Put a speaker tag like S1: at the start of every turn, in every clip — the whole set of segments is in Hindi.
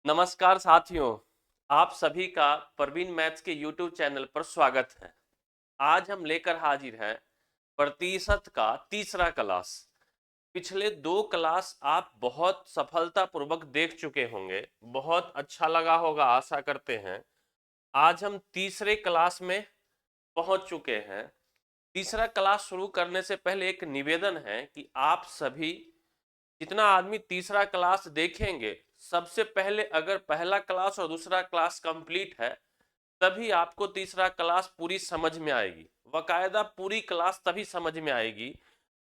S1: नमस्कार साथियों, आप सभी का परवीन मैथ्स के यूट्यूब चैनल पर स्वागत है। आज हम लेकर हाजिर हैं प्रतिशत का तीसरा क्लास। पिछले दो क्लास आप बहुत सफलतापूर्वक देख चुके होंगे, बहुत अच्छा लगा होगा आशा करते हैं। आज हम तीसरे क्लास में पहुंच चुके हैं। तीसरा क्लास शुरू करने से पहले एक निवेदन है कि आप सभी जितना आदमी तीसरा क्लास देखेंगे, सबसे पहले अगर पहला क्लास और दूसरा क्लास कंप्लीट है तभी आपको तीसरा क्लास पूरी समझ में आएगी। बकायदा पूरी क्लास तभी समझ में आएगी,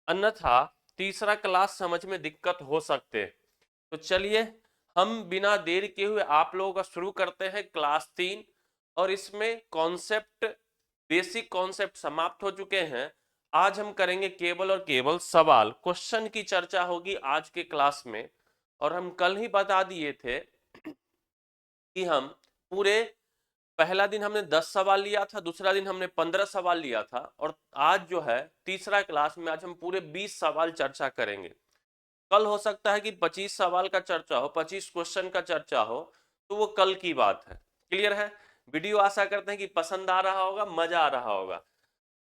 S1: अन्यथा तीसरा क्लास समझ में दिक्कत हो सकते। तो चलिए हम बिना देर किए हुए आप लोगों का शुरू करते हैं क्लास 3। और इसमें कॉन्सेप्ट, बेसिक कॉन्सेप्ट समाप्त हो चुके हैं। आज हम करेंगे केवल और केवल सवाल, क्वेश्चन की चर्चा होगी आज के क्लास में। और हम कल ही बता दिए थे कि हम पूरे पहला दिन हमने 10 सवाल लिया था, दूसरा दिन हमने 15 सवाल लिया था, और आज जो है तीसरा क्लास में आज हम पूरे 20 सवाल चर्चा करेंगे। कल हो सकता है कि 25 सवाल का चर्चा हो, 25 क्वेश्चन का चर्चा हो, तो वो कल की बात है। क्लियर है? वीडियो आशा करते हैं कि पसंद आ रहा होगा, मजा आ रहा होगा।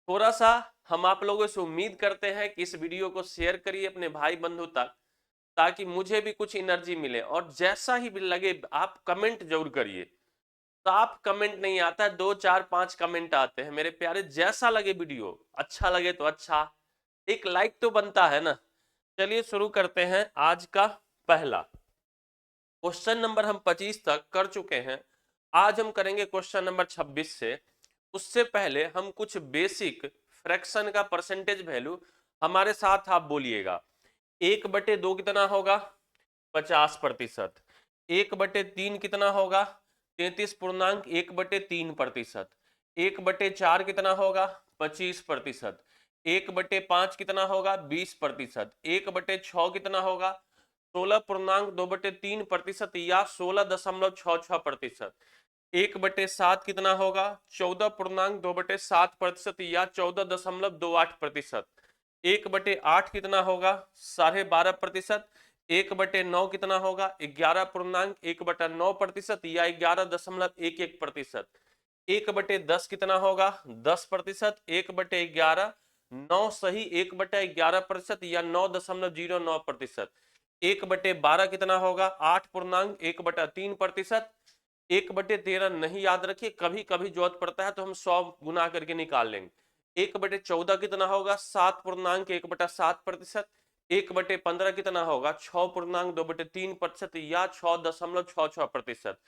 S1: थोड़ा सा हम आप लोगों से उम्मीद करते हैं कि इस वीडियो को शेयर करिए अपने भाई बंधु तक, ताकि मुझे भी कुछ एनर्जी मिले। और जैसा ही भी लगे आप कमेंट जरूर करिए। साफ कमेंट नहीं आता है, 2 4 5 कमेंट आते हैं मेरे प्यारे। जैसा लगे वीडियो, अच्छा लगे तो अच्छा, एक लाइक तो बनता है ना। चलिए शुरू करते हैं आज का पहला क्वेश्चन। नंबर हम 25 तक कर चुके हैं, आज हम करेंगे क्वेश्चन नंबर 26 से। उससे पहले हम कुछ बेसिक फ्रैक्शन का परसेंटेज वैल्यू हमारे साथ आप बोलिएगा। 1/2 कितना होगा? 50%। 1/3 कितना होगा? 33.1/3%। 1/4 कितना होगा? 25%। 1/5 कितना होगा? 20%। 1/6 कितना होगा? 16.2/3% या 16.66%। 1/7 कितना होगा? 14.2/7% या 14.28%। 1/8 कितना होगा? 12.5%। 1/9 कितना होगा? 11.1/9% या 11.11%। 1/10 कितना होगा? 10%। 1/11 9 सही 1/11% या 9.09%। 1/12 कितना होगा? 8.1/3%। 1/13 नहीं याद रखिए, कभी कभी जरूरत पड़ता है तो हम 100 गुना करके निकाल लेंगे। 1/14 कितना होगा? 7.1/7%। 1/15 कितना होगा? 6.2/3% या 6.66%।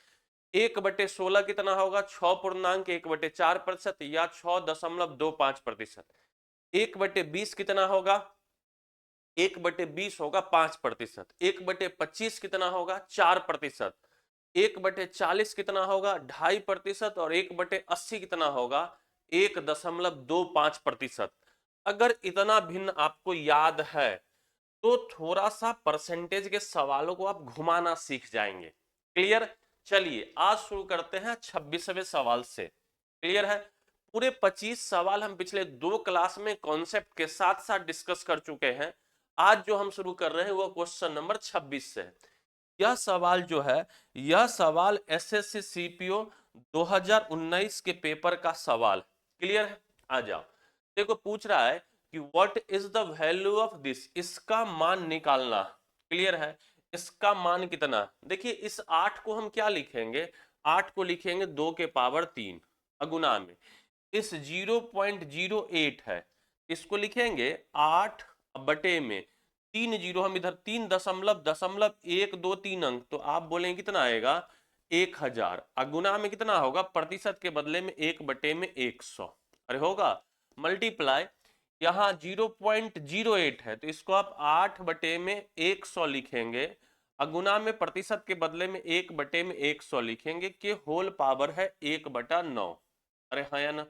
S1: 1/16 कितना होगा? 6.1/4% या 6.25%। 1/20 कितना होगा? 1/20 होगा 5%। 1/25 कितना होगा? 4%। 1/40 कितना होगा? 2.5%। और 1/80 कितना होगा? 1.25%। अगर इतना भिन्न आपको याद है तो थोड़ा सा परसेंटेज के सवालों को आप घुमाना सीख जाएंगे। क्लियर? चलिए आज शुरू करते हैं 26वें सवाल से। क्लियर है? पूरे 25 सवाल हम पिछले दो क्लास में कॉन्सेप्ट के साथ साथ डिस्कस कर चुके हैं। आज जो हम शुरू कर रहे हैं वो क्वेश्चन नंबर 26 से है। यह सवाल जो है, यह सवाल एसएससी सीपीओ 2019 के पेपर का सवाल। क्लियर है? आ जाओ, देखो पूछ रहा है कि what is the value of this, इसका मान निकालना। क्लियर है? इसका मान कितना? देखिए इस 8 को हम क्या लिखेंगे? 8 को लिखेंगे 2 के पावर 3 अगुना में। इस 0.08 है, इसको लिखेंगे 8 बटे में 3 जीरो, हम इधर 3 दशमलव दशमलव 1 2 3 अंक, तो आप बोलेंगे कितना आएगा? 1000। अगुना में कितना होगा? प्रतिशत के बदले में 1/100। अरे होगा मल्टीप्लाई, यहाँ 0.08 है तो इसको आप 8/100 लिखेंगे। अगुना में प्रतिशत के बदले में 1/100 लिखेंगे कि होल पावर है 1/9। अरे हाँ या ना?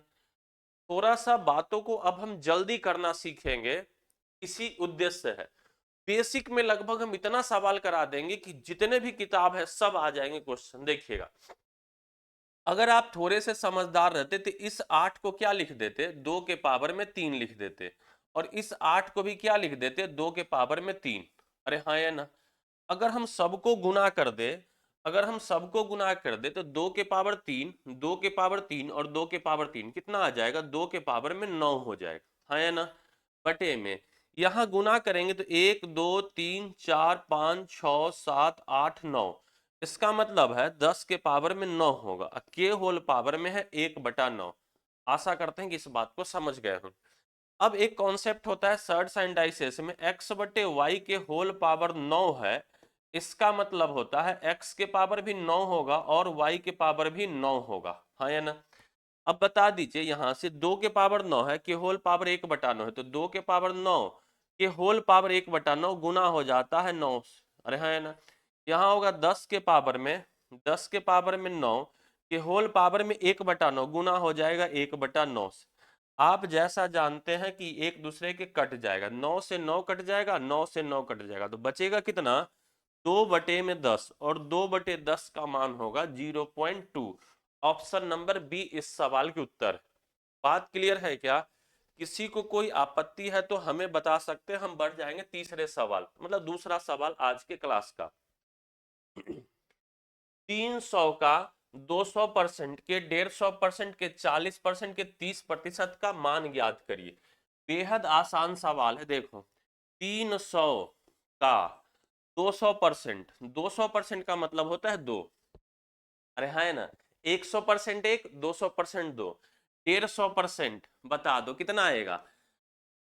S1: थोड़ा सा बातों को अब हम जल्दी करना सीखेंगे, इसी उद्देश्य से है। बेसिक में लगभग हम इतना सवाल करा देंगे कि जितने भी किताब है सब आ जाएंगे क्वेश्चन। देखिएगा, अगर आप थोड़े से समझदार रहते तो इस 8 को क्या लिख देते? 2 के पावर में 3 लिख देते। और इस 8 को भी क्या लिख देते? 2 के पावर में 3। अरे हाँ या ना? अगर हम सबको गुना कर दे अगर हम सबको गुना कर दे तो 2 के पावर 3, 2 के पावर 3 और 2 के पावर 3 कितना आ जाएगा, 2 के पावर में 9 हो जाएगा, हाँ या ना, बटे में यहाँ गुना करेंगे तो 1 2 3 4 5 6 7 8 9, इसका मतलब है 10 के पावर में 9 होगा, के होल पावर में है 1/9। आशा करते हैं कि इस बात को समझ गए हो। अब एक कॉन्सेप्ट होता है सर्ड साइन डाइसेस में, x बटे वाई के होल पावर 9 है, इसका मतलब होता है x के पावर भी 9 होगा और y के पावर भी 9 होगा, हाँ या ना। अब बता दीजिए यहां से 2 के पावर 9 है के होल पावर 1/9 है, तो 2 के पावर 9 के होल पावर 1/9 गुना हो जाता है 9 से, अरे हाँ या ना। यहाँ होगा 10 के पावर में, 10 के पावर में 9 के होल पावर में 1/9 गुना हो जाएगा 1/9 से। आप जैसा जानते हैं कि एक दूसरे के कट जाएगा, 9 से 9 कट जाएगा, 9 से 9 कट जाएगा, तो बचेगा कितना, 2/10 और 2/10 का मान होगा 0.2। ऑप्शन नंबर बी इस सवाल के उत्तर। बात क्लियर है क्या? किसी को कोई आपत्ति है तो हमें बता सकते हैं, हम बढ़ जाएंगे तीसरे सवाल, मतलब दूसरा सवाल आज के क्लास का। 300 का 200% के 150% के 40% के 30% का मान ज्ञात करिए। बेहद आसान सवाल है, देखो 300 का 200%, 200% का मतलब होता है 2, अरे हाँ है ना, 100% एक, 200% दो, 150% बता दो कितना आएगा,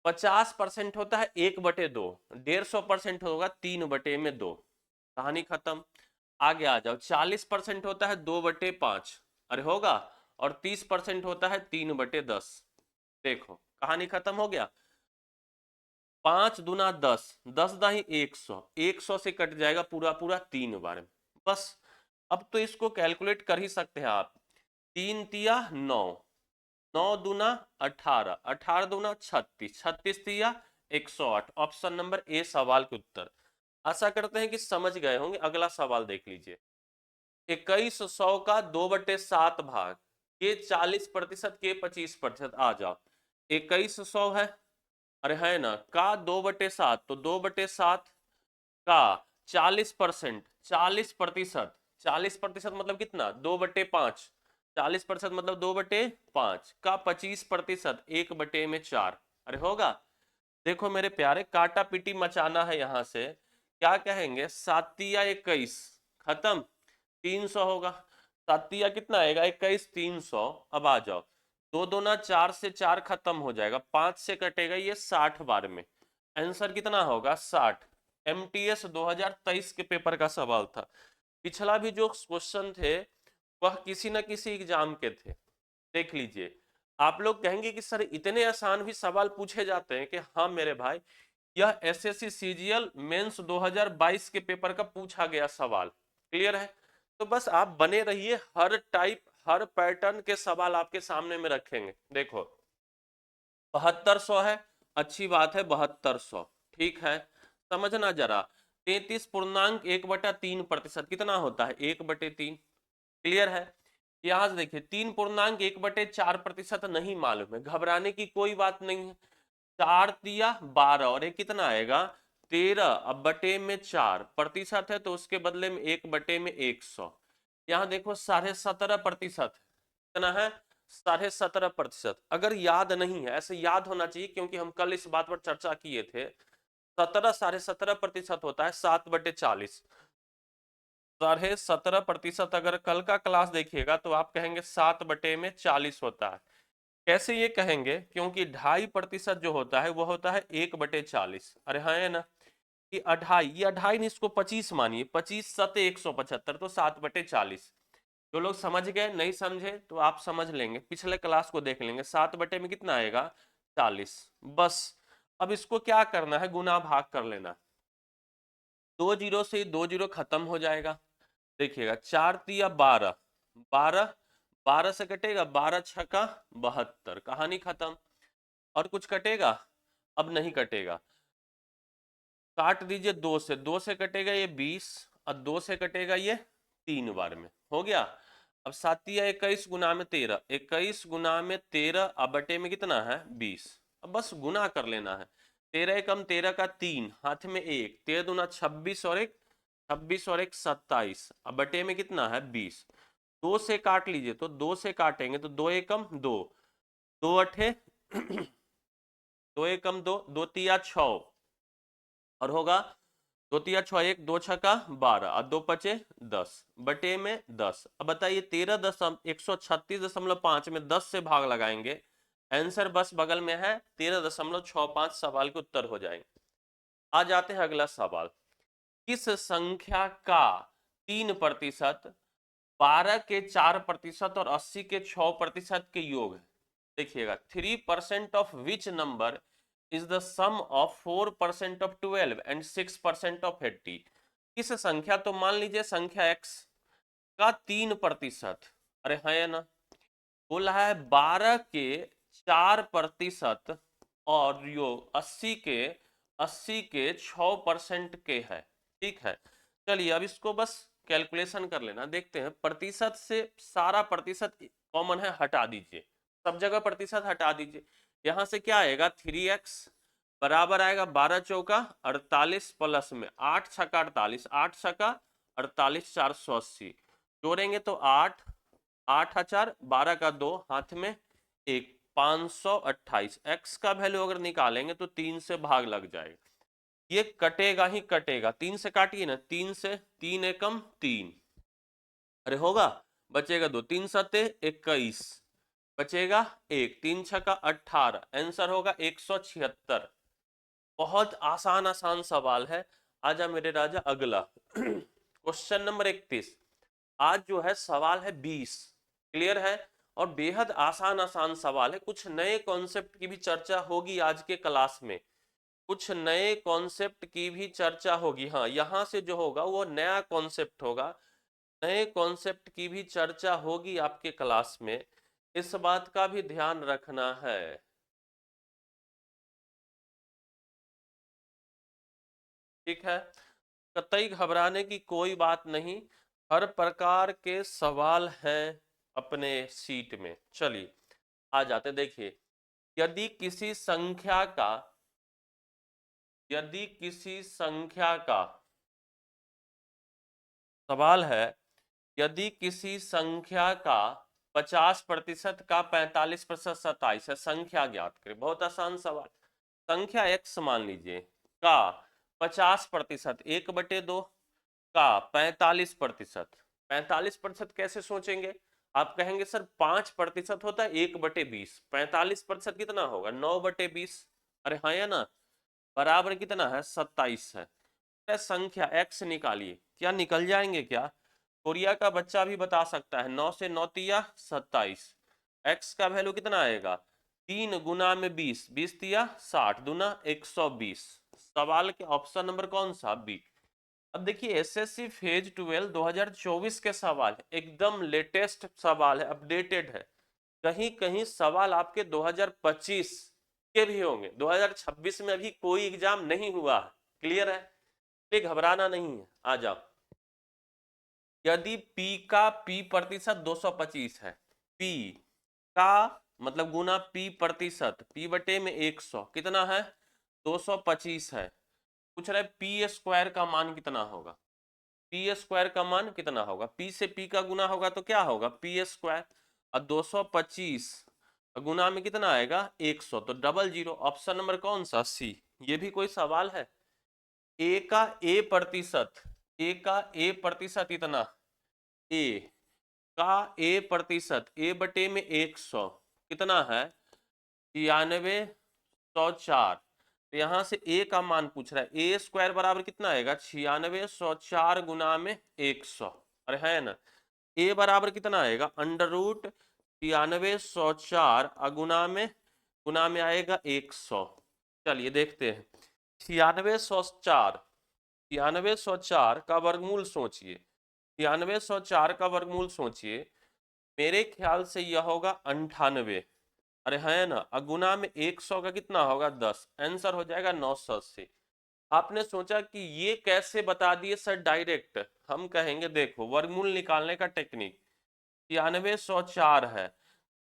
S1: 50% होता है 1/2, 150% होगा 3/2, कहानी खत्म। आगे आ जाओ, 40% होता है 2/5, अरे होगा, और 30% होता है 3/10, देखो कहानी खत्म हो गया। 5 दूना 10, 10 दाही 100, 100 से कट जाएगा पूरा पूरा 3 बार में, बस। अब तो इसको कैलकुलेट कर ही सकते हैं आप, 3 तिया 9, 9 दूना 18, 18 दूना 36, 36 तिया 108। ऑप्शन नंबर ए सवाल के उत्तर। आशा करते हैं कि समझ गए होंगे। अगला सवाल देख लीजिए, 2100 का 2/7 भाग के 40% के 25%, आ जाओ 2100 है, अरे है ना, का 2/7, तो 2/7 का 40%, 40%, 40% मतलब कितना, 2/5, 40% मतलब 2/5 का 25%, 1/4, अरे होगा। देखो मेरे प्यारे, काटा पीटी मचाना है यहां से, क्या कहेंगे, 7 या 21, खत्म, 300 होगा, 7 या कितना आएगा 21, 300। अब आ जाओ, 2 दूना 4 से 4 खत्म हो जाएगा, 5 से कटेगा ये 60 बार में, आंसर कितना होगा 60। एमटीएस 2023 के पेपर का सवाल था। पिछला भी जो क्वेश्चन थे वह किसी न किसी एग्जाम के थे, देख लीजिए। आप लोग कहेंगे कि सर इतने आसान भी सवाल पूछे जाते हैं कि हाँ मेरे भाई, यह एसएससी सीजीएल मेंस 2022 के पेपर का पूछा गया सवाल, क्लियर है। तो बस आप बने रहिए, हर टाइप हर पैटर्न के सवाल आपके सामने में रखेंगे। देखो 7200 है, अच्छी बात है 7200, ठीक है, समझना जरा। 33.1/3% कितना होता है, 1/3, क्लियर है। यहां से देखिए 3.1/4% नहीं मालूम है, घबराने की कोई बात नहीं है। 4 दिया 12 और एक कितना आएगा 13, अब बटे में 4% है तो उसके बदले में 1/100। यहाँ देखो 17.5%, कितना है 17.5%। अगर याद नहीं है, ऐसे याद होना चाहिए क्योंकि हम कल इस बात पर चर्चा किए थे, 17.5% होता है 7/40, 17.5%। अगर कल का क्लास देखिएगा तो आप कहेंगे 7/40 होता है। कैसे ये कहेंगे, क्योंकि 2.5% जो होता है वो होता है 1/40, अरे हाँ है ना, कि 2.5, ये 2.5 नहीं, इसको 25 मानिए, 25 सत 175, तो 7/40। जो लोग समझ गए, नहीं समझे तो आप समझ लेंगे, पिछले क्लास को देख लेंगे, 7 में कितना आएगा 40, बस। अब इसको क्या करना है, गुना भाग कर लेना, 2 जीरो से 2 जीरो खत्म हो जाएगा। देखिएगा 4 तिया 12, 12, 12 से कटेगा 12 छक्का 72, कहानी खत्म। और कुछ कटेगा, अब नहीं कटेगा, काट दीजिए 2 से, 2 से कटेगा ये 20 और 2 से कटेगा ये 3 बार में, हो गया। अब 7 या 21 गुना में 13, 21 गुना में 13, अब बटे में कितना है 20, अब बस गुना कर लेना है। 13 एकम 13 का 3, हाथ में 1, 13 दूना 26 और एक 26 और 1 27, अब बटे में कितना है 20। 2 से काट लीजिए, तो 2 से काटेंगे तो 2 एकम 2, 2 अठे 2 एकम 2, 2 तिया 6 और होगा 2 तिया 6 1, 2 छक्का 12 और 2 पचे 10 बटे में 10। अब बताइए 136.5 में 10 से भाग लगाएंगे, आंसर बस बगल में है 13.65, सवाल के उत्तर हो जाएंगे। आ जाते हैं अगला सवाल। किस संख्या का 3%, 12 के 4% और 80 के 6% के योग है? देखिएगा, 3% of which number is the sum of 4% of 12 and 6% of 80। किस संख्या, तो मान लीजिए संख्या x का 3%, अरे है ना, बोला है 12 के 4% और योग 80 के 6% के है। ठीक है, चलिए अब इसको बस कैलकुलेशन कर लेना। देखते हैं, प्रतिशत से सारा प्रतिशत कॉमन है, हटा दीजिए, सब जगह प्रतिशत हटा दीजिए। यहां से क्या आएगा 3x बराबर आएगा 12 चौका 48 प्लस में 8 छक्का 48, 8 छक्का 48, 480 जोड़ेंगे तो 8, 8 हजार 12 का 2 हाथ में 1, 528। x का वैल्यू अगर निकालेंगे तो 3 से भाग लग जाएगा, ये कटेगा ही कटेगा, 3 से काटिए ना, 3 से 3 एकम 3, अरे होगा, बचेगा 2, 3 सत्ते 21, बचेगा 1, 3 छक्का 18, आंसर होगा 176। बहुत आसान आसान सवाल है। आजा मेरे राजा अगला क्वेश्चन नंबर 31। आज जो है सवाल है 20, क्लियर है, और बेहद आसान आसान सवाल है। कुछ नए कॉन्सेप्ट की भी चर्चा होगी आज के क्लास में, कुछ नए कॉन्सेप्ट की भी चर्चा होगी। हाँ, यहाँ से जो होगा वो नया कॉन्सेप्ट होगा, नए कॉन्सेप्ट की भी चर्चा होगी आपके क्लास में, इस बात का भी ध्यान रखना है। ठीक है, कतई घबराने की कोई बात नहीं, हर प्रकार के सवाल हैं अपने सीट में। चलिए आ जाते, देखिए, यदि किसी संख्या का, यदि किसी संख्या का सवाल है, यदि किसी संख्या का 50% का 45% 27 है, संख्या ज्ञात करें। बहुत आसान सवाल। संख्या x मान लीजिए का 50%, 1/2 का 45%। 45% कैसे सोचेंगे, आप कहेंगे सर 5% होता है 1/20, 45% कितना होगा 9/20, अरे हाँ या ना, बराबर कितना है 27 है। संख्या x निकालिए, क्या निकल जाएंगे क्या, कोरिया का बच्चा भी बता सकता है, 9 से 9 तिया 27, x का वैल्यू कितना आएगा 3 गुना में 20, 20 तिया 60, दुना 120। सवाल के ऑप्शन नंबर कौन सा, बी। अब देखिए एसएससी फेज 12 2024 के सवाल है, एकदम लेटेस्ट सवाल है, अपडेटेड है। कहीं कहीं सवाल आपके 2025 के भी होंगे, 2026 में अभी कोई एग्जाम नहीं हुआ है, क्लियर है, ये घबराना नहीं है। आ जाओ, यदि P का P% 225 है, P का मतलब गुना P%, P/100 कितना है 225 है, पूछ रहा है P² का मान कितना होगा, P² का मान कितना होगा, P से P का गुना होगा तो क्या होगा P², और 225 गुना में कितना आएगा 100, तो 00। ऑप्शन नंबर कौन सा, सी। ये भी कोई सवाल है, ए का ए प्रतिशत, ए का ए प्रतिशत इतना, ए का ए प्रतिशत, ए बटे में 100 कितना है 9604, तो यहां से ए का मान पूछ रहा है, A² बराबर कितना आएगा 9604 गुना में 100, अरे है ना, ए बराबर कितना आएगा √ 9604 गुना में आएगा 100। चलिए देखते हैं, 9604 का वर्गमूल सोचिए, 9604 का वर्गमूल सोचिए, मेरे ख्याल से यह होगा 98, अरे है ना, अगुना में 100 का कितना होगा 10, आंसर हो जाएगा 980। आपने सोचा कि ये कैसे बता दिए सर डायरेक्ट, हम कहेंगे देखो वर्गमूल निकालने का टेक्निक, 9604 है,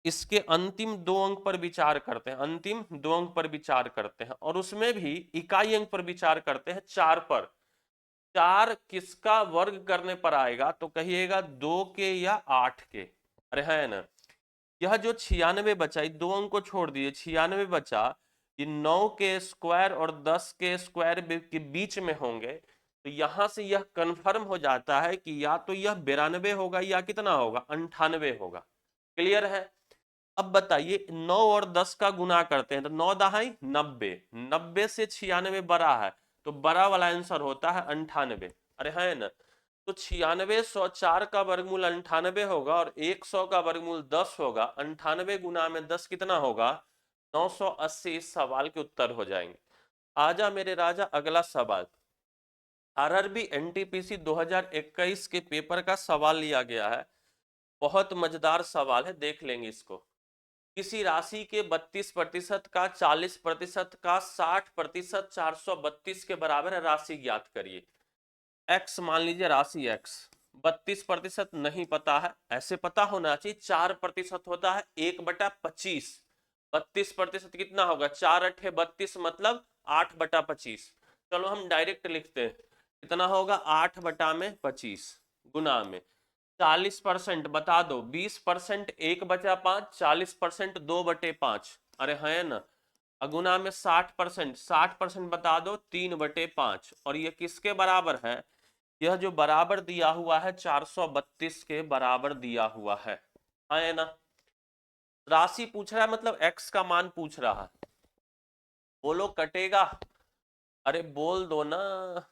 S1: इसके अंतिम 2 अंक पर विचार करते हैं, अंतिम 2 अंक पर विचार करते हैं, और उसमें भी इकाई अंक पर विचार करते हैं 4 पर। 4 किसका वर्ग करने पर आएगा, तो कहिएगा 2 के या 8 के। अरे है ना, यह जो 96 बचा, ये 2 अंक को छोड़ दिए, 96 बचा, ये 9 के स्क्वायर और 10 के स्क्वायर के बीच में होंगे, तो यहां से यह कंफर्म हो जाता है कि या तो यह 92 होगा या कितना होगा, 98 होगा। क्लियर है। अब बताइए 9 और 10 का गुना करते हैं तो 9 दहाई 90, 90 से 96 बड़ा है, तो बड़ा वाला आंसर होता है 98। अरे है ना, तो 96 104 का वर्गमूल 98 होगा और 100 का वर्गमूल 10 होगा। 98 गुना में 10 कितना होगा, 980। इस सवाल के उत्तर हो जाएंगे। आजा मेरे राजा अगला सवाल। आरआरबी एनटीपीसी 2021 के पेपर का सवाल लिया गया है, बहुत मजेदार सवाल है, देख लेंगे इसको। किसी राशि के 32% का, 40% का, 60%, 432 के बराबर है, राशि ज्ञात करिए। एक्स मान लीजिए, राशि एक्स, 32% नहीं पता है, ऐसे पता होना चाहिए। 4% होता है 1/25, 32% कितना होगा, 4 अठे 32, मतलब 8/25। चलो हम डायरेक्ट लिखते हैं, कितना होगा 8/25 गुना में 40% बता दो, 20% 1/5, 40% 2/5। अरे है ना, अगुना में 60%, 60% बता दो 3/5, और ये किसके बराबर है, यह जो बराबर दिया हुआ है 432 के बराबर दिया हुआ है ना। राशि पूछ रहा है, मतलब एक्स का मान पूछ रहा है। बोलो कटेगा, अरे बोल दो ना।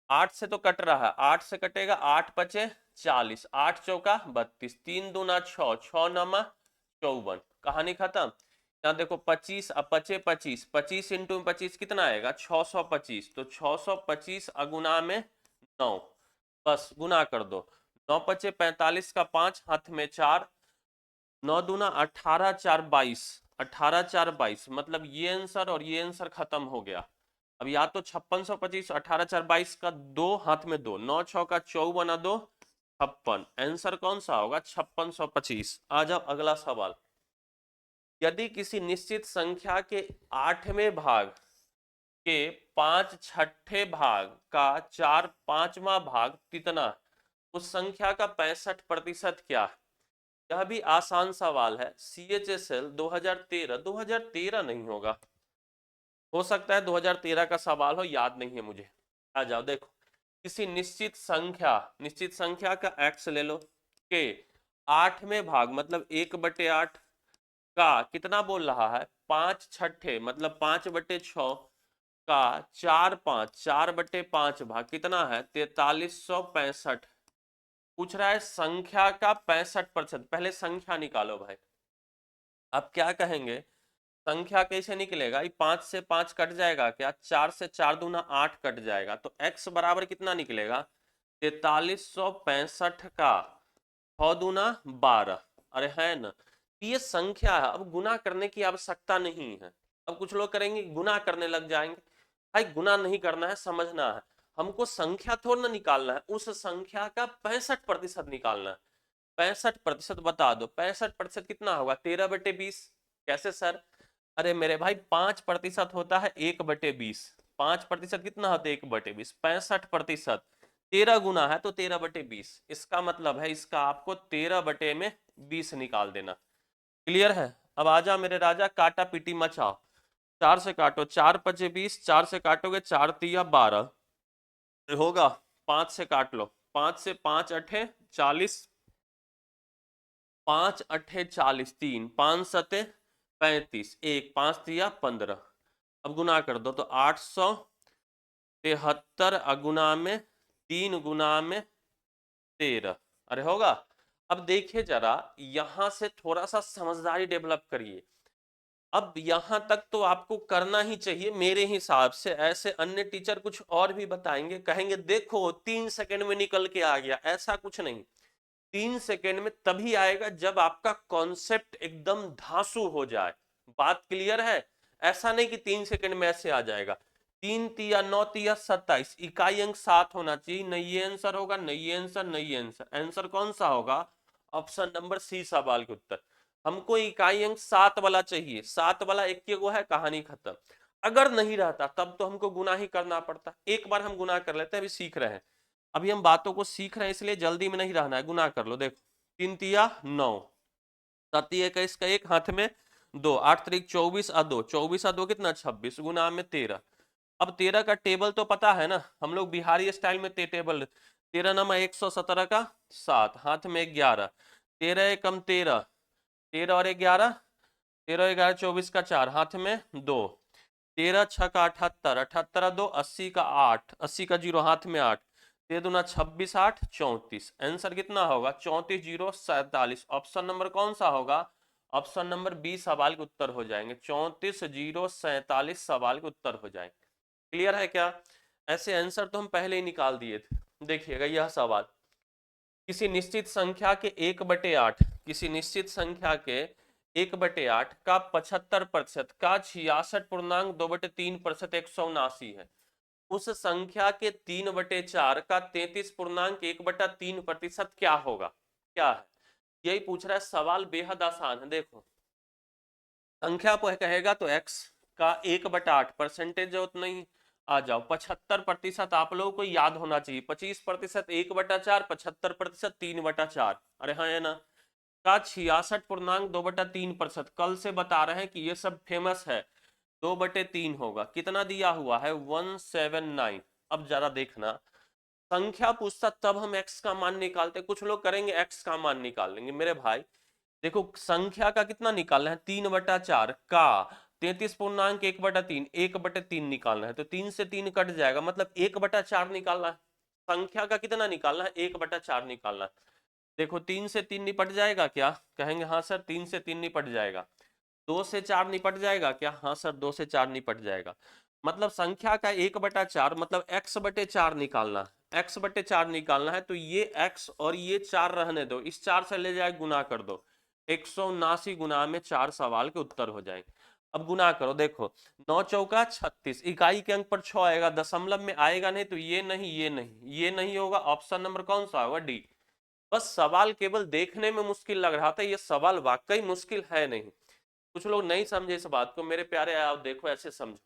S1: 8 से तो कट रहा है, 8 से कटेगा, 8 पचे 40, 8 चौका 32, 3 दूना 6, 6 नमा 54, कहानी खत्म। यहाँ देखो 25 अब पचे 25, 25 इंटू 25 कितना आएगा, 625, तो 625 अगुना में 9, बस गुना कर दो। 9 पचे 45 का 5, हाथ में 4, 9 दूना 18, 4 22, 18 4 22, मतलब ये आंसर और ये आंसर खत्म हो गया। अब या तो 5625, 18 4 22 का 2, हाथ में 2, 9 6 का 54, 2 56, आंसर कौन सा होगा, 5625। आ जाओ अगला सवाल। यदि किसी निश्चित संख्या के 8वें भाग के 5/6 भाग का 4/5वां भाग कितना, उस संख्या का 65% क्या है। यह भी आसान सवाल है, CHSL 2013, 2013 नहीं होगा, हो सकता है 2013 का सवाल हो, याद नहीं है मुझे। आ जाओ देखो, किसी निश्चित संख्या का x ले लो, के 8वें भाग मतलब 1/8 का कितना बोल रहा है, 5/6 मतलब 5/6 का 4/5 भाग कितना है, 4365। पूछ रहा है संख्या का 65%, पहले संख्या निकालो भाई। अब क्या कहेंगे, संख्या कैसे निकलेगा, 5 से 5 कट जाएगा क्या, 4 से 4 दूना 8 कट जाएगा, तो x बराबर कितना निकलेगा, 4365 का 6 दूना 12। अरे है ना, ये संख्या है, अब गुना करने की आवश्यकता नहीं है। अब कुछ लोग करेंगे गुना करने लग जाएंगे, भाई गुना नहीं करना है, समझना है, हमको संख्या थोड़ा ना निकालना है, उस संख्या का 65% निकालना है। 65% बता दो, 65% कितना होगा, 13/20। कैसे सर, अरे मेरे भाई 5% होता है 1/20, 5% कितना होता है 1/20, 65% 13 गुना है तो 13/20, इसका मतलब है इसका आपको 13/20 निकाल देना। क्लियर है। अब आजा मेरे राजा, काटा पीटी मचाओ। 4 से काटो, 4 पचे 20, 4 से काटोगे 4 तिया 12 होगा, 5 से काट लो, 5 से 5 अठे 40, 5 अठे 40, 3 5 सते 35, 1 5 तिया 15। अब गुना कर दो तो 873 अगुना में 3 गुना में 13, अरे होगा। अब देखिए जरा, यहां से थोड़ा सा समझदारी डेवलप करिए। अब यहां तक तो आपको करना ही चाहिए मेरे हिसाब से, ऐसे अन्य टीचर कुछ और भी बताएंगे, कहेंगे देखो 3 सेकंड में निकल के आ गया, ऐसा कुछ नहीं। 3 सेकंड में तभी आएगा जब आपका कॉन्सेप्ट एकदम धांसू हो जाए। बात क्लियर है, ऐसा नहीं कि 3 सेकंड में ऐसे आ जाएगा। 3 तिया 9 तिया 27, इकाई अंक 7 होना चाहिए, नहीं ये आंसर होगा, नहीं ये आंसर, नहीं ये आंसर, आंसर कौन सा होगा, ऑप्शन नंबर सी सवाल के उत्तर। हमको इकाई अंक 7 वाला चाहिए, 7 वाला एक गो है, कहानी खत्म। अगर नहीं रहता तब तो हमको गुना ही करना पड़ता। एक बार हम गुना कर लेते हैं, अभी सीख रहे हैं, अभी हम बातों को सीख रहे हैं, इसलिए जल्दी में नहीं रहना है। गुना कर लो, देखो 3 तिया 9, 7 21 का एक, हाथ में 2, 8 3 24 आ 2, 24 आ 2 कितना 26, गुना में 13। अब 13 का टेबल तो पता है ना, हम लोग बिहारी स्टाइल में टेबल, 13 नमा 117 का 7, हाथ में 11, 13 एकम 13, 13 और 11, 13 11 24 का 4, हाथ में 2, 13 6 का 78, 78 2 80 का 8, 80 का 0, हाथ में 8, 13 दूना 26, 8 34। आंसर कितना होगा 34 0 47। ऑप्शन नंबर कौन सा होगा, ऑप्शन नंबर बी सवाल के उत्तर हो जाएंगे, 34 0 47 सवाल के उत्तर हो जाएंगे। क्लियर है क्या? ऐसे आंसर तो हम पहले ही निकाल दिए थे। देखिएगा यह सवाल, किसी निश्चित संख्या के 1/8, किसी निश्चित संख्या के 1/8 का 75% का 66.2/3% 179 है। उस संख्या के 3/4 का 33.1/3% क्या होगा? क्या है यही पूछ रहा है सवाल, बेहद आसान है। देखो संख्या को कहेगा तो x का 1/8 परसेंटेज जो उतना ही आ जाओ, 75% आप लोगों को याद होना चाहिए, 25% 1/4, 75% 3/4, अरे हाँ है ना, का 66.2/3%। कल से बता रहे हैं कि ये सब फेमस है, 2/3 होगा, कितना दिया हुआ है 179। अब जरा देखना, संख्या पूछता तब हम x का मान निकालते, कुछ लोग करेंगे x का मान निकाल लेंगे। मेरे भाई देखो संख्या का कितना निकालना है, 3/4 का 33.1/3, 1/3 निकालना है, तो 3 से 3 कट जाएगा, मतलब 1/4 निकालना है। संख्या का कितना निकालना है, 1/4 निकालना है। देखो 3 से 3 निपट जाएगा क्या, कहेंगे हाँ सर 3 से 3 निपट जाएगा। 2 से 4 निपट जाएगा क्या, हाँ सर 2 से 4 निपट जाएगा। मतलब संख्या का 1/4 मतलब x/4 निकालना है, x/4 निकालना है, तो ये x और ये 4 रहने दो, इस 4 से ले जाए गुना कर दो, 179 गुना में 4 सवाल के उत्तर हो जाएंगे। अब गुना करो, देखो 9 चौका 36, इकाई के अंक पर 6 आएगा, दशमलव में आएगा नहीं, तो ये नहीं ये नहीं ये नहीं होगा। ऑप्शन नंबर कौन सा होगा, डी। बस सवाल केवल देखने में मुश्किल लग रहा था, ये सवाल वाकई मुश्किल है नहीं। कुछ लोग नहीं समझे इस बात को, मेरे प्यारे आप देखो ऐसे समझो,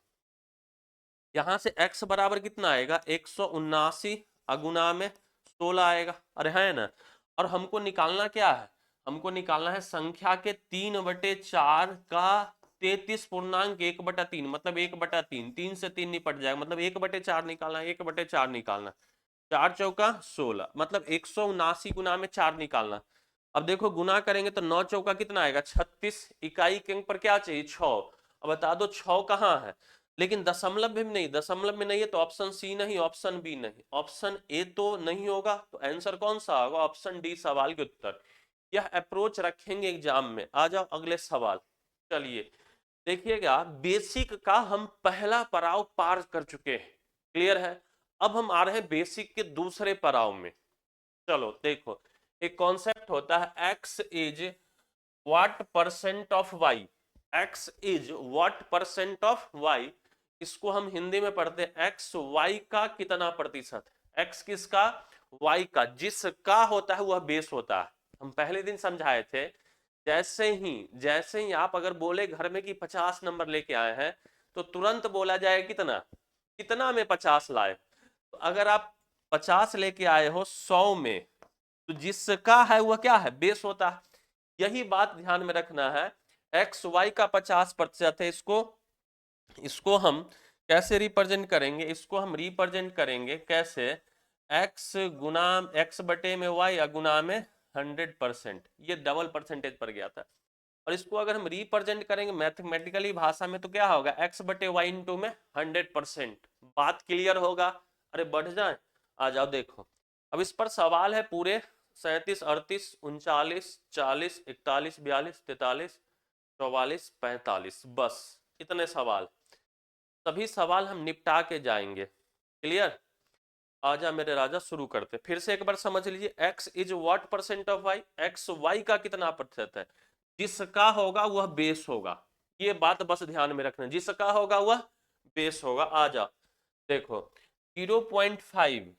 S1: यहां से x बराबर कितना आएगा 179 अगुना में 16 आएगा, अरे है ना। और हमको निकालना क्या है, हमको निकालना है संख्या के 3/4 का 33.1/3, मतलब 1/3, 3 से 3 निपट जाएगा, मतलब 1/4 निकालना है, 1/4 निकालना, 4 चौका 16, मतलब 179 गुना में 4 निकालना। अब देखो गुना करेंगे तो 9 चौका कितना आएगा 36, इकाई के अंक पर क्या चाहिए 6। अब बता दो 6 कहाँ है, लेकिन दशमलव में नहीं, दशमलव में नहीं है तो ऑप्शन सी नहीं, ऑप्शन बी नहीं, ऑप्शन ए तो नहीं होगा, तो आंसर कौन सा होगा, ऑप्शन डी सवाल के उत्तर। यह अप्रोच रखेंगे एग्जाम में। आ जाओ अगले सवाल, चलिए देखिएगा, बेसिक का हम पहला पड़ाव पार कर चुके हैं, क्लियर है। अब हम आ रहे हैं बेसिक के दूसरे पड़ाव में। चलो देखो, एक कॉन्सेप्ट होता है x is what percent of y, x is what percent of y, इसको हम हिंदी में पढ़ते हैं x y का कितना प्रतिशत, x किसका, y का, जिसका होता है वह बेस होता है। हम पहले दिन समझाए थे, जैसे ही आप अगर बोले घर में कि 50 नंबर लेके आए हैं, तो तुरंत बोला जाए कितना, कितना में 50 लाए। तो अगर आप 50 लेके आए हो 100 में, तो जिसका है वह क्या है, बेस होता है। यही बात ध्यान में रखना है, एक्स वाई का 50% है, इसको इसको हम कैसे रिप्रेजेंट करेंगे, इसको हम रिप्रेजेंट करेंगे कैसे, x गुना x बटे में y या गुना में 100%, ये डबल परसेंटेज पर गया था। और इसको अगर हम रिप्रेजेंट करेंगे मैथमेटिकली भाषा में तो क्या होगा, x बटे वाई इंटू में 100%। बात क्लियर होगा, अरे बढ़ जाए, आ जाओ देखो। अब इस पर सवाल है पूरे 37 38 39 40 41 42 43 44 45, बस इतने सवाल, सभी सवाल हम निपटा के जाएंगे। क्लियर, आजा मेरे राजा शुरू करते। फिर से एक बार समझ लीजिए, x is what percent of y, x y का कितना प्रतिशत है, जिसका होगा वह बेस होगा, ये बात बस ध्यान में रखना, जिसका होगा वह बेस होगा। आ जा देखो 0.5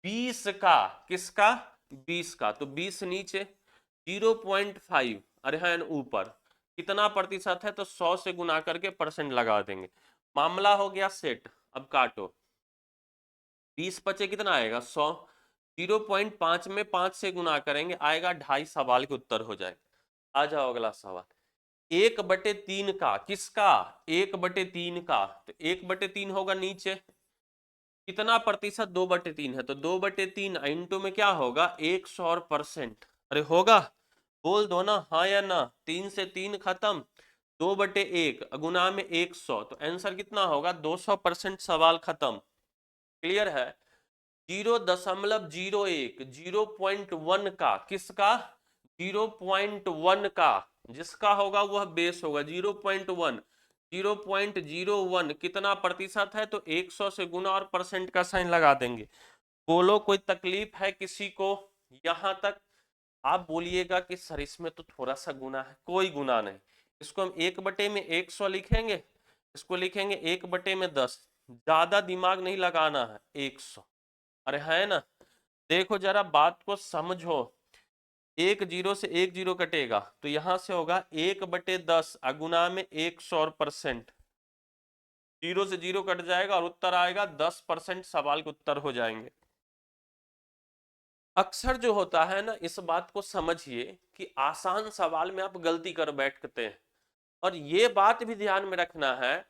S1: 20 का, किसका 20 का, तो 20 नीचे, 0.5 अरे हाँ ऊपर, कितना प्रतिशत है तो 100 से गुना करके परसेंट लगा देंगे, मामला हो गया सेट। अब काटो, 20 बचे कितना आएगा 100, 0.5 में 5 से गुना करेंगे आएगा 2.5, सवाल के उत्तर हो जाएगा। आ जाओ अगला सवाल। 1/3 का, किसका? 1/3 का, तो 1/3 होगा नीचे, कितना प्रतिशत? 2/3 है, तो 2/3 इंटू में क्या होगा 100%। अरे होगा, बोल दो ना हाँ या ना। 3 से 3 खत्म, 2/1 गुना में 100, तो आंसर कितना होगा 200%। सवाल खत्म। क्लियर है? 0.01, 0.1 का, किसका? 0.1 का, जिसका होगा वह बेस होगा। 0.1, 0.01 कितना प्रतिशत है? तो 100 से गुना और परसेंट का साइन लगा देंगे। बोलो कोई तकलीफ है किसी को यहां तक? आप बोलिएगा कि सर इसमें तो थोड़ा सा गुना है, कोई गुना नहीं। इसको हम 1/100 लिखेंगे, इसको लिखेंगे 1/10। ज्यादा दिमाग नहीं लगाना है, 100। अरे है ना? देखो जरा बात को समझो, एक जीरो से एक जीरो कटेगा तो यहां से होगा 1/10 अगुना में 100%। जीरो से जीरो कट जाएगा और उत्तर आएगा 10%। सवाल के उत्तर हो जाएंगे। अक्सर जो होता है ना, इस बात को समझिए कि आसान सवाल में आप गलती कर बैठते हैं, और ये बात भी ध्यान में रखना है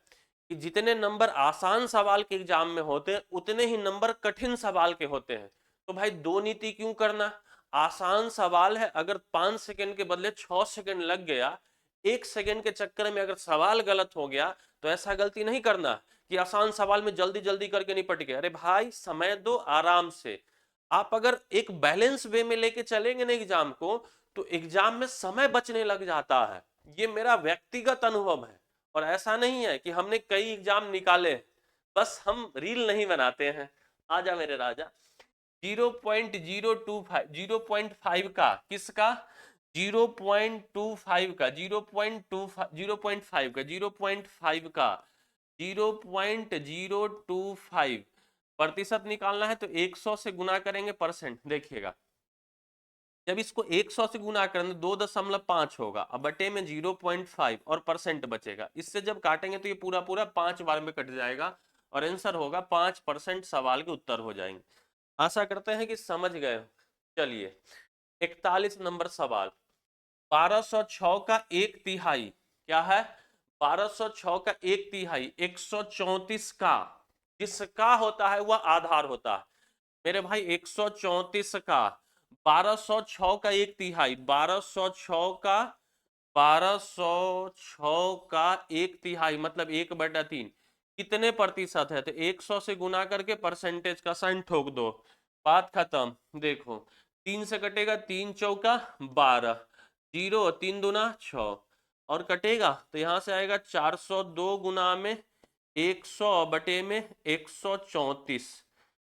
S1: कि जितने नंबर आसान सवाल के एग्जाम में होते हैं उतने ही नंबर कठिन सवाल के होते हैं। तो भाई दो नीति क्यों करना? आसान सवाल है, अगर 5 सेकंड के बदले 6 सेकंड लग गया, 1 सेकंड के चक्कर में अगर सवाल गलत हो गया, तो ऐसा गलती नहीं करना कि आसान सवाल में जल्दी जल्दी करके निपट गए। अरे भाई समय दो आराम से। आप अगर एक बैलेंस वे में लेके चलेंगे ना एग्जाम को, तो एग्जाम में समय बचने लग जाता है। ये मेरा व्यक्तिगत अनुभव है, और ऐसा नहीं है कि हमने कई एग्जाम निकाले, बस हम रील नहीं बनाते हैं। आजा मेरे राजा। 0.025, 0.5 का, किसका? 0.25 का, 0.25, 0.5 का, 0.5 का, 0.025 प्रतिशत निकालना है तो 100 से गुना करेंगे परसेंट। देखिएगा जब इसको 100 से गुना करेंगे 2.5 होगा, अब बटे में 0.5 और परसेंट बचेगा। इससे जब काटेंगे तो ये पूरा पूरा 5 बार में कट जाएगा और आंसर होगा 5%। सवाल के उत्तर हो जाएंगे। आशा करते हैं कि समझ गए हो। चलिए 41 नंबर सवाल। 1206 का 1/3 क्या है? 1206 का 1/3 134 का, जिसका होता है वह आधार होता है। मेरे भाई 134 का, 1206 का 1/3, 1206 का, 1206 का 1/3 मतलब 1/3 कितने प्रतिशत है? तो 100 से गुना करके परसेंटेज का साइन ठोक दो, बात खत्म। देखो 3 से कटेगा, 3 चौका 12, 0 3 दूना 6, और कटेगा तो यहां से आएगा 402 गुना में 100 बटे में 134।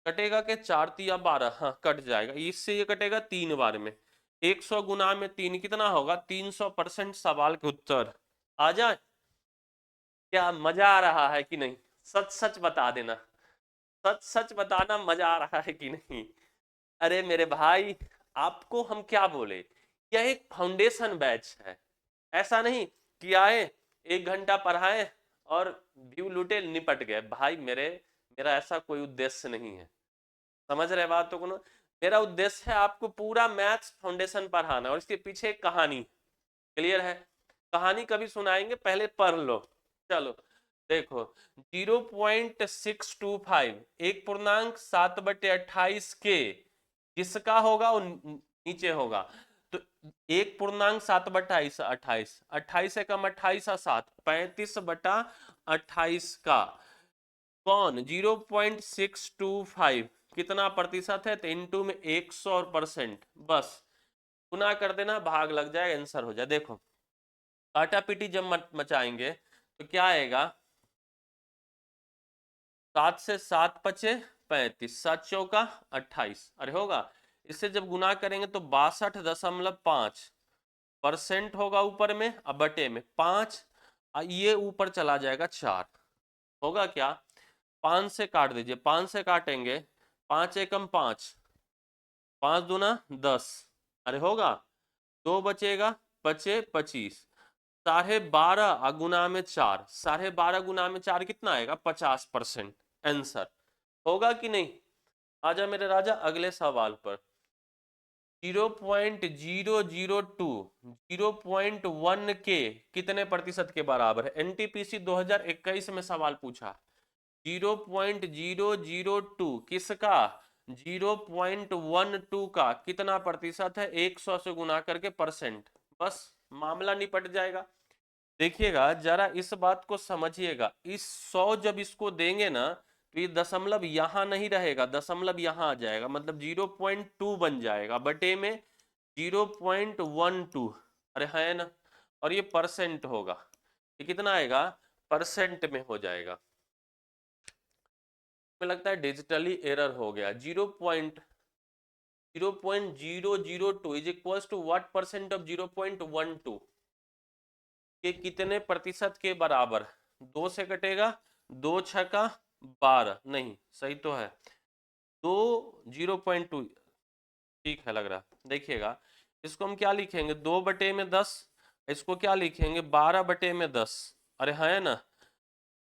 S1: कटेगा के 4 तिया 12, हाँ कट जाएगा। इससे ये कटेगा 3 बार में, 100 गुना में 3 कितना होगा 300%। सवाल के उत्तर आ जाए। क्या मजा आ रहा है कि नहीं? सच सच बता देना, सच सच बताना मजा आ रहा है कि नहीं। अरे मेरे भाई, आपको हम क्या बोले, यह एक फाउंडेशन बैच है। ऐसा नहीं कि आए 1 घंटा पढ़ाए और व्यू लूटे निपट गए। भाई मेरा ऐसा कोई उद्देश्य नहीं है। समझ रहे बात तो? कोनो मेरा उद्देश्य है आपको पूरा मैथ्स फाउंडेशन पढ़ाना, और इसके पीछे एक कहानी। क्लियर है? कहानी कभी सुनाएंगे, पहले पढ़ लो। चलो देखो 0.625, 1.7/28 के, जिसका होगा वो नीचे होगा। तो 1.7/28, 28, 28 एकम 28 और 7, 35/28 का कौन 0.625 कितना प्रतिशत है? तो इंटू में 100 परसेंट, बस गुना कर देना, भाग लग जाएगा, आंसर हो जाए। देखो काटा पीटी जब मचाएंगे तो क्या आएगा? 7 से 7 पचे 35, 7 चौका 28, अरे होगा। इससे जब गुना करेंगे तो 62.5 परसेंट होगा ऊपर में, अब बटे में 5, ये ऊपर चला जाएगा 4, होगा क्या? 5 से काट दीजिए, 5 से काटेंगे 5 एकम 5, 5 दूना 10, अरे होगा, 2 बचेगा, बचे 25, 12.5 गुना में 4, 12.5 गुना में 4 कितना आएगा? 50%। आंसर होगा कि नहीं? आजा मेरे राजा अगले सवाल पर। 0.002 0.1 के कितने प्रतिशत के बराबर है? एनटीपीसी 2021 में सवाल पूछा। 0.002 किसका? 0.12 का कितना प्रतिशत है? 100 से गुना करके परसेंट, बस मामला निपट जाएगा। देखिएगा जरा इस बात को समझिएगा, इस 100 जब इसको देंगे ना तो ये दशमलव यहां नहीं रहेगा, दशमलव यहां आ जाएगा, मतलब 0.2 बन जाएगा बटे में 0.12। अरे है ना? और ये परसेंट होगा, ये कितना आएगा? परसेंट में हो जाएगा। मुझे लगता है डिजिटली एरर हो गया। 0.002 is equals to what percent of 0.12 के कितने प्रतिशत के बराबर? 2 से कटेगा, 2 छक्का 12, नहीं सही तो है, 2 0.2 ठीक है लग रहा। देखिएगा इसको हम क्या लिखेंगे? 2 बटे में 10, इसको क्या लिखेंगे? 12 बटे में 10। अरे है ना?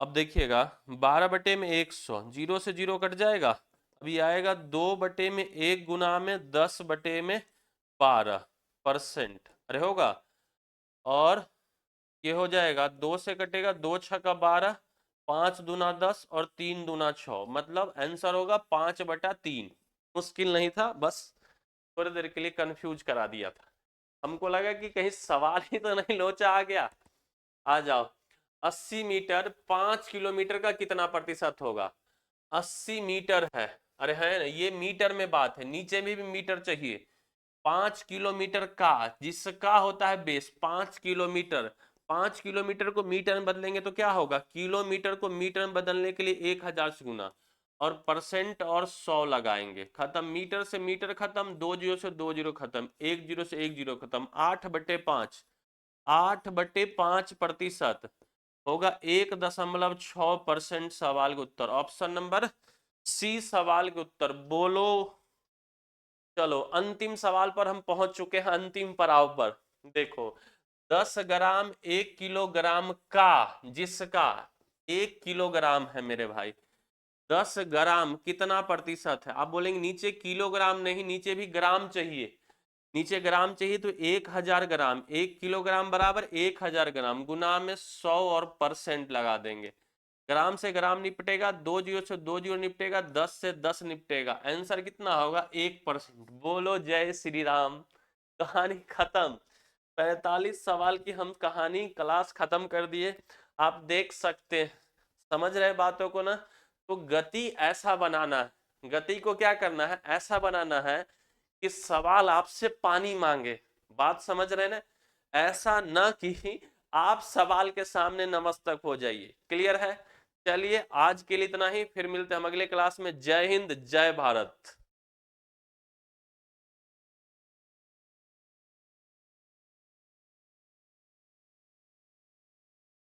S1: अब देखिएगा 12 बटे में 100, 0 से 0 कट जाएगा, अभी आएगा 2 बटे में 1 गुना में 10 बटे में 12%। अरे होगा, और ये हो जाएगा 2 से कटेगा, 2 छक्का 12, 5 दूना 10 और 3 दूना 6, मतलब आंसर होगा 5/3। मुश्किल नहीं था, बस थोड़ी देर के लिए कंफ्यूज करा दिया था, हमको लगा कि कहीं सवाल ही तो नहीं लोचा आ गया। आ जाओ। 80 मीटर 5 किलोमीटर का कितना प्रतिशत होगा? 80 मीटर है, अरे है ना, ये मीटर में बात है, नीचे में भी मीटर चाहिए। 5 किलोमीटर का, जिसका होता है बेस 5 किलोमीटर, 5 किलोमीटर को मीटर में बदलेंगे तो क्या होगा? किलोमीटर को मीटर में बदलने के लिए 1000 से गुना, और परसेंट और 100 लगाएंगे, खत्म। मीटर से मीटर खत्म, 2 जीरो से 2 जीरो खत्म, 1 जीरो से 1 जीरो खत्म। 8/5, 8/5% होगा 1.6%। सवाल का उत्तर ऑप्शन नंबर सी सवाल के उत्तर। बोलो। चलो अंतिम सवाल पर हम पहुंच चुके हैं, अंतिम पड़ाव पर। देखो 10 ग्राम 1 किलोग्राम का, जिसका 1 किलोग्राम है मेरे भाई, 10 ग्राम कितना प्रतिशत है? आप बोलेंगे नीचे किलोग्राम नहीं, नीचे भी ग्राम चाहिए, नीचे ग्राम चाहिए, तो 1000 ग्राम, 1 किलोग्राम बराबर 1000 ग्राम, गुना में 100 और परसेंट लगा देंगे। ग्राम से ग्राम निपटेगा, 2 जीरो से 2 जीरो निपटेगा, 10 से 10 निपटेगा, आंसर कितना होगा? 1%। बोलो जय श्री राम। कहानी खत्म। 45 सवाल की हम कहानी क्लास खत्म कर दिए। आप देख सकते हैं, समझ रहे बातों को ना? तो गति ऐसा बनाना है, गति को क्या करना है? ऐसा बनाना है कि सवाल आपसे पानी मांगे। बात समझ रहे ना? ऐसा न कि आप सवाल के सामने नमस्तक हो जाइए। क्लियर है? चलिए आज के लिए इतना ही, फिर मिलते हैं हम अगले क्लास में। जय हिंद, जय भारत।